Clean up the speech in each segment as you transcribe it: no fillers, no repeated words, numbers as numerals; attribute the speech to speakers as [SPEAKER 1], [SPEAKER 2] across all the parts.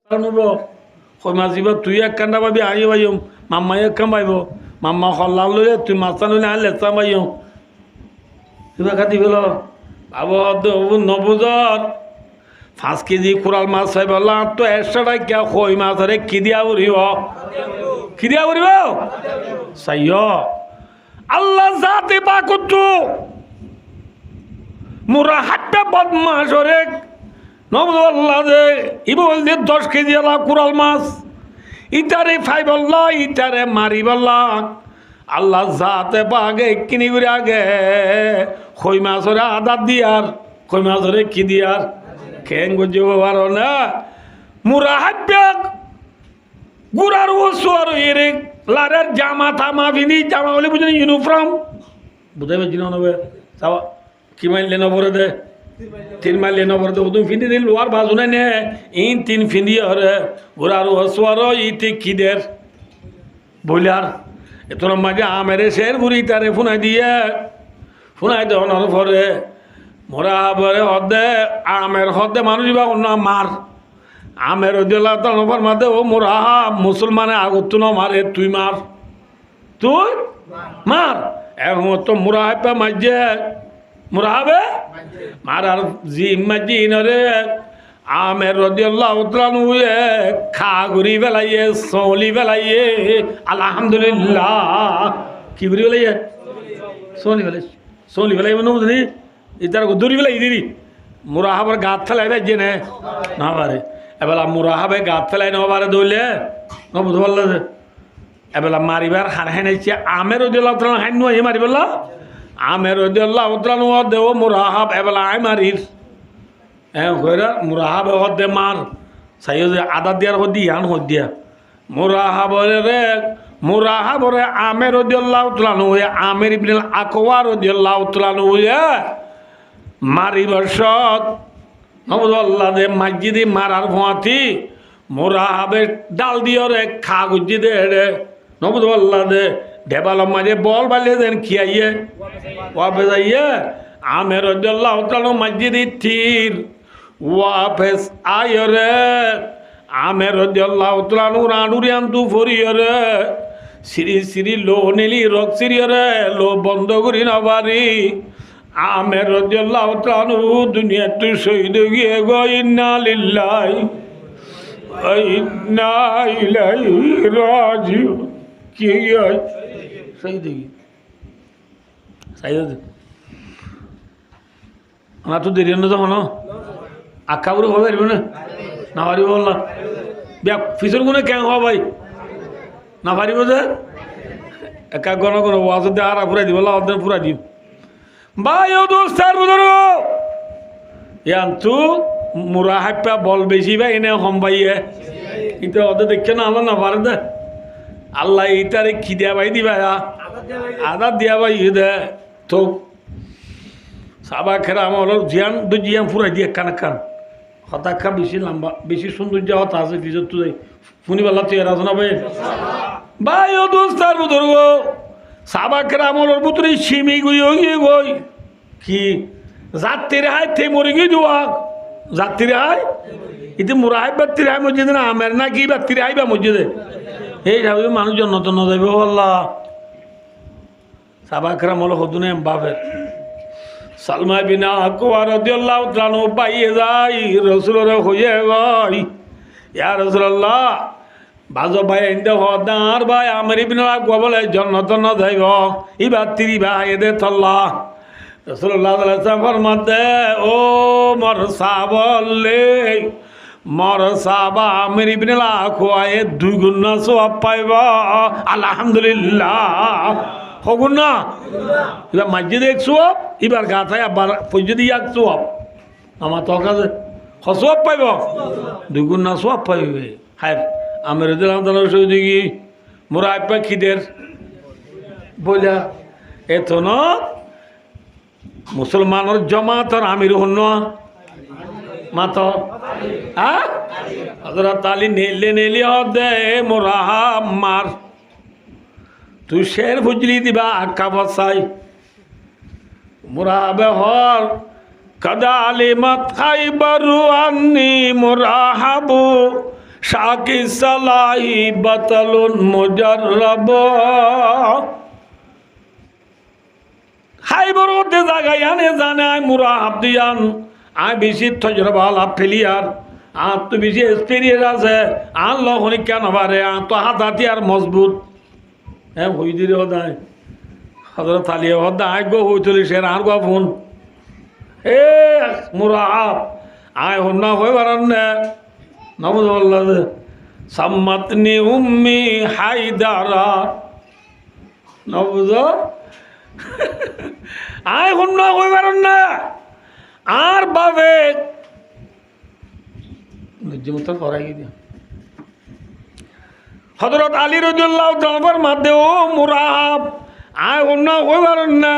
[SPEAKER 1] মাছ দিব তুই এক কান্দা পাবি আই বাইম মাম্মাই এক কাম পাইব মাম্মা হল্লাল লইলে তুই মাছটা নইলে আনলে লেচা পাইম কিবা খাতি পেল নবুজর 5 কেজি কোরাল মাছ পাইব তো 100 টাকা কই মাছ আরে কি দিয়া উড়িব সাইয় আল্লাহ জাতে পাকুতু মুরা হাট্টা বদমাস রে নবুল্লাহ দে ইবল দে 10 কেজি আলা কোরাল মাছ ইটারে ফাইবল্লাহ ইটারে মারিবল্লাহ আল্লাহ জাতে পাগে কিনি করে আগে কই মাছরে আদাত দিয়ার কই মাছরে কি দিয়ার কেন গজব পারো না মুরা হাট্টা গুড়ার ওসর এরে লারের জামা থামা ভিনি জামা বলে বুঝলি ইউনিফর্ম বুঝাই পারছি না নবে চাওয়া কি মাইলে নবরে দে 3 মাইলে নবরে দে তুমি ফিন্দি দিল লোয়ার বাজু নাই নে ইন 3 ফিন্দি হরে গুড়ার ওসর ইতে কিদের বইলার এতর মাঝে আমেরে শের বুড়ি তারে ফোনাই দেওয়ার পরে মোরা বরে হদে আমের হদে মানুষ বা অন্য মার আমের দিলা তনফর মাদে ও মোরা মুসলমানে আগত ন মারে তুই মার এখন তো মুরা হাইপা মাঝে মুরা হবে মার আর জি মাঝি নরে আমের রদিয়াল্লাহ উতরানু খা ঘুরি বেলাইয়ে সলি বেলাইয়ে আলহামদুলিল্লাহ কি ঘুরি বেলাইয়ে সলি বেলাই মানে বুঝলি ইতার দূরি বেলাই দিদি মুরা হাবার গাত ফেলাই যে না পারে এবেলা মুরাহাবে গাত ফেলাই নবারে দৌলে ন বুঝতে পারল যে এবেলা মারিবার হার হেনাইছে আমের ওদিয়াল্লাহ উতরান হাইন নুয়ে মারি বললা আমের ওদিয়াল্লাহ উতরান দেও মুরাহাব এবেলা আই মারির হ্যাঁ কইরা মুরাহাবে হদে মার সাইও যে আদা দিয়ার হদি হান হদিয়া মুরাহাবরে আমের ওদিয়াল্লাহ উতরান হয়ে আমের ইবনুল আকওয়া রাদিয়াল্লাহু তাআলা হয়ে মারিবার সৎ নবুল্লাহ দে মসজিদে মারার ভোঁয়াতি মোরা হবে ডাল দিয়ে রে খা গুজি দে রে নবুল্লাহ দে ঢেবাল মাঝে বল বালিয়ে দেন খিয়াইয়ে ওয়াপে যাইয়ে আমের রদিয়াল্লাহু তাআলা মসজিদে থির ওয়াপেস আয় রে আমের রদিয়াল্লাহু তাআলা রানুরি আন্তু ফরিয়ে রে সিরি লো নেলি রক সিরিয়ে রে লো বন্ধ করি না বাড়ি আমের রাদিয়াল্লাহু তাআলা দুনিয়া তো শহীদ গিয়ে গো ইন্না লিল্লাহি ওয়া ইন্না ইলাইহি রাজিউন কি হয় শহীদ না তো দেরি না তখন আক্কা করে হবে না পারিব বললা বিয়া ফিসর গুনে কেন হওয়া ভাই না পারিব যে একা গণ ওয়াজ দিয়ে আর ফুরাই দিব ওদের ফুরাই দিও ভাই ও দোস্তার বুঝলো ইয়ান্তু মুরা হাইপা বল বেশি ভাই এনে হম ভাইয়ে কিন্তু ওদের দেখছে না আল্লাহ না পারে দে আল্লাহ এইটারে কি দিয়া ভাই দিবা আদা দিয়া ভাই দে তো সাবা খেরা আমার জিয়ান ফুরাই দিয়ে কান হতাক্ষা বেশি লম্বা বেশি সৌন্দর্য হতা আছে ফিজত তো যাই ফুনিবাল্লা তুই এরা শোনা ভাই ও দোস্তার বুঝলো সাবাকের আমলের ভিতরে সিমি গই কি যাত্রীর হাই থে মরে গিয়ে দেওয়া যাত্রীর হাই ইতি মোরা হাই বাত্তির হাই মসজিদে না আমের না কি বাত্তির হাই বা মসজিদে এই ভাবে মানুষ জন্য তো যাবে আল্লাহ সাবাকের আমল হদুনে বাপের সালমা বিনা আকওয়া রাদিয়াল্লাহু তাআলা পাইয়ে যাই রাসূলের হয়ে গই ইয়া রাসূলুল্লাহ বাজো ভাই এন্দে হদার ভাই আমার ইবনুল আকওয়া বলে জান্নাত না যাইব ইবার তিরি ভাই এদে তল্লা রাসূলুল্লাহ সাল্লাল্লাহু আলাইহি ওয়াসাল্লাম ফরমাতে ও মর সাবলে মর সাবা আমার ইবনুল আকওয়া এ 2 গুণ সওয়াব পাইবা আলহামদুলিল্লাহ হগুন না এবার মসজিদে 1 সওয়াব এবার গাথায় আবার ফজদি 1 সওয়াব আমার তোর কাছে সওয়াব পাইব 2 গুণ সওয়াব পাইবে হায় আমের দিলাম তাহলে সৌদি কি মোরা আপা খিদের বইলা এত ন মুসলমানের জমাতর আমির হন মাত হযরত আলী নেলি দে মোরা মার তুই শের বুঝলি দিবা আক্কা বসাই মোরা বেহর কদা আলিমাত খাইবারু আন্নি মোরাহাবু শাকি সালাহি বাতালুন মুজাররাব হাই বড়তে জাগাই আনে জানে আই মুরা হাবদিয়ান আই বেশি তজরবা লাভ ফেলিয়ার আর তো বেশি এক্সপিরিয়েন্স আছে আর লখনি কেন পারে আর তো হাত হাতিয়ার মজবুত হ্যাঁ হই দিলে হদায় হজরত তালিয়ে হদায় গো হই তুলি সে আর গো ফোন এ মুরা আপ আয় হন না হই পারান না নবদ বললা সাম্মাতনি উম্মি হায়দারা নবদ আয় হন না হই পারান না আর বাবে নির্জমতা করাই দিয়া হযরত আলী রাদিয়াল্লাহু তাআলার মধ্যে ও মুরাহাব আয় অন্য হই পারেন না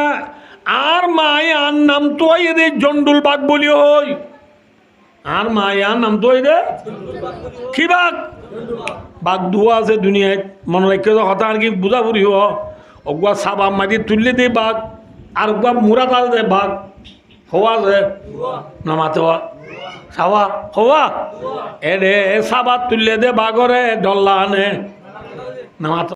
[SPEAKER 1] আর মায়ার নাম তো এদে জন্ডুল বাগ বলি হই আর মায়ার নাম তো এদে কি বাগ বাগ দুয়া আছে দুনিয়ায় মনে রাখে তো হতা আর কি বুঝা বুঝি হ অগুয়া সাবা মাটি তুললে দে বাঘ আর অগুয়া মুরা তাল দে বাঘ হওয়া যে নামাতে হওয়া সাবা হওয়া এ রে সাবা তুললে দে বাঘরে ডল্লা আনে নামাতে